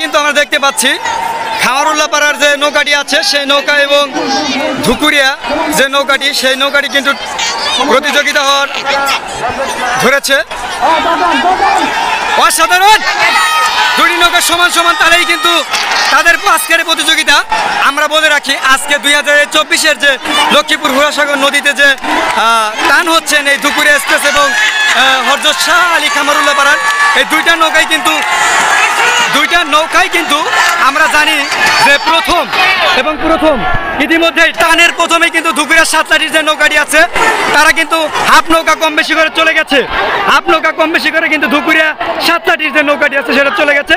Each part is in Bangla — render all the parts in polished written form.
কিন্তু আমরা দেখতে পাচ্ছি খামারুল্লাহপাড়ার যে নৌকাটি আছে সেই নৌকা এবং ধুকুরিয়া যে নৌকাটি সেই নৌকাটি কিন্তু প্রতিযোগিতা হওয়ার ধরেছে। অসাধারণ দুটি নৌকা সমান সমান, তারাই কিন্তু তাদের আজকের প্রতিযোগিতা। আমরা বলে রাখি আজকে 2024-এর যে লক্ষ্মীপুর হুরাসাগর নদীতে যে টান হচ্ছেন এই ধুকুরিয়া এক্সপ্রেস এবং হযরত শাহ আলী খামারুল্লাহপাড়ার এই দুইটা নৌকাই কিন্তু আমরা জানি যে প্রথম ইতিমধ্যেই টানের প্রথমেই কিন্তু ধুকুরিয়া সাতলাটির যে নৌকাটি আছে তারা কিন্তু হাফ নৌকা কম বেশি করে চলে গেছে। হাফ নৌকা কম বেশি করে কিন্তু ধুকুরিয়া সাতলাটির যে নৌকাটি আছে সেটা চলে গেছে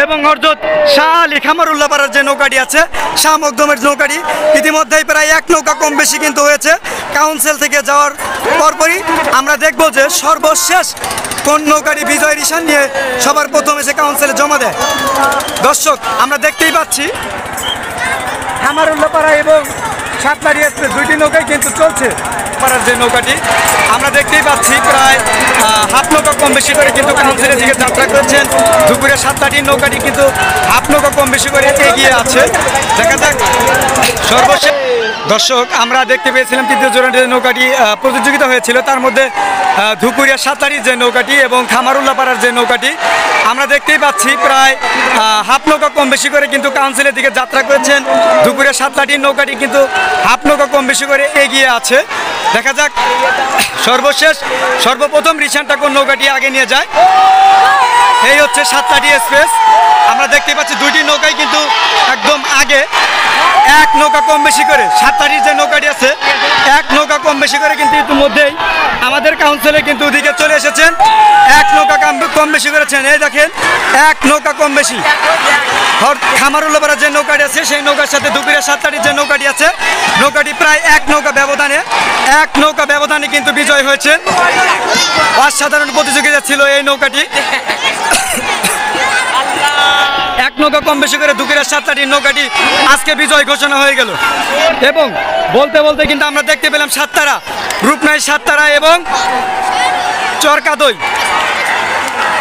এবং হযরত শাহ আলী খামারুল্লাহপাড়ার যে নৌকাটি আছে শাহ মকদমের নৌকাটি ইতিমধ্যেই প্রায় এক নৌকা কম বেশি কিন্তু হয়েছে। কাউন্সিল থেকে যাওয়ার পরপরই আমরা দেখব যে সর্বশেষ কোন নৌকাটি বিজয় নিশান নিয়ে সবার প্রথম এসে কাউন্সিলে জমা দেয়। দর্শক আমরা দেখতেই পাচ্ছি খামারুল্লাহপাড়া এবং সাতলাটি এক্সপ্রেস দুইটি নৌকাই কিন্তু চলছে। পাড়ার যে নৌকাটি আমরা দেখতেই পাচ্ছি প্রায় হাফ নৌকা কম বেশি করে কিন্তু কাউন্সিলের দিকে যাত্রা করছেন। ধুকুরিয়া সাতলাটির নৌকাটি কিন্তু হাফ নৌকা কম বেশি করে এগিয়ে আছে। দেখা যাক সর্বশেষ। দর্শক আমরা দেখতে পেয়েছিলাম তৃতীয় চূড়ান্তের যে নৌকাটি প্রতিযোগিতা হয়েছিল তার মধ্যে ধুকুরিয়া সাতলাটির যে নৌকাটি এবং খামারুল্লাহপাড়ার যে নৌকাটি আমরা দেখতেই পাচ্ছি প্রায় হাফ নৌকা কম বেশি করে কিন্তু কাউন্সিলের দিকে যাত্রা করেছেন। ধুকুরিয়া সাতলাটির নৌকাটি কিন্তু হাফ নৌকা কম বেশি করে এগিয়ে আছে। দেখা যাক সর্বপ্রথম রিসানটা কোন নৌকাটি আগে নিয়ে যায়। এই হচ্ছে সাতলাটি এক্সপ্রেস। আমরা দেখতে পাচ্ছি দুইটি নৌকাই কিন্তু একদম আগে, এক নৌকা কম বেশি করে সাতলাটির যে নৌকাটি আছে এক নৌকা কম বেশি করে কিন্তু ইতিমধ্যেই আমাদের কাউন্সিলে কিন্তু ওদিকে চলে এসেছেন। এক নৌকা কম বেশি করেছেন, এই দেখেন এক নৌকা কম বেশি। খামারুল্লাহপাড়ার যে নৌকাটি আছে সেই নৌকার সাথে ধুকুরিয়া সাতলাটির যে নৌকাটি আছে নৌকাটি প্রায় এক নৌকা ব্যবধানে কিন্তু বিজয় হয়েছে। অসাধারণ প্রতিযোগিতা ছিল এই নৌকাটি। এক নৌকা কম বেশি করে ধুকুরিয়া সাতলাটির নৌকাটি আজকে বিজয় ঘোষণা হয়ে গেল এবং বলতে বলতে কিন্তু আমরা দেখতে পেলাম সাততারা, রূপনাই সাততারা এবং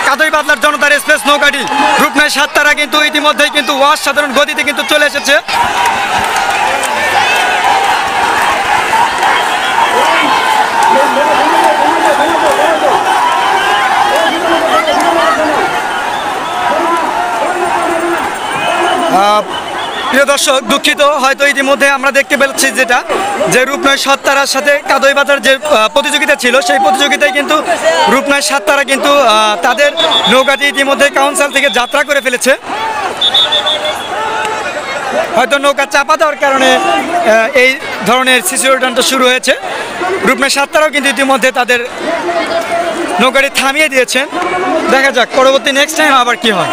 কাদই বাদলার জনতার এক্সপ্রেস নৌকাটি রূপনাই সাততারা কিন্তু ইতিমধ্যেই কিন্তু অসাধারণ গতিতে কিন্তু চলে এসেছে। প্রিয় দর্শক দুঃখিত, হয়তো ইতিমধ্যে আমরা দেখতে পেয়েছি যে রূপনাই সাততারার সাথে কাদই বাজার যে প্রতিযোগিতা ছিল সেই প্রতিযোগিতায় কিন্তু রূপনাই সাততারা কিন্তু তাদের নৌকাটি ইতিমধ্যে কাউন্সিল থেকে যাত্রা করে ফেলেছে। হয়তো নৌকা চাপা দেওয়ার কারণে এই ধরনের সিচুয়েশনটা শুরু হয়েছে। রূপনাই সাততারাও কিন্তু ইতিমধ্যে তাদের নৌকাটি থামিয়ে দিয়েছেন। দেখা যাক পরবর্তী নেক্সট টাইম আবার কি হয়।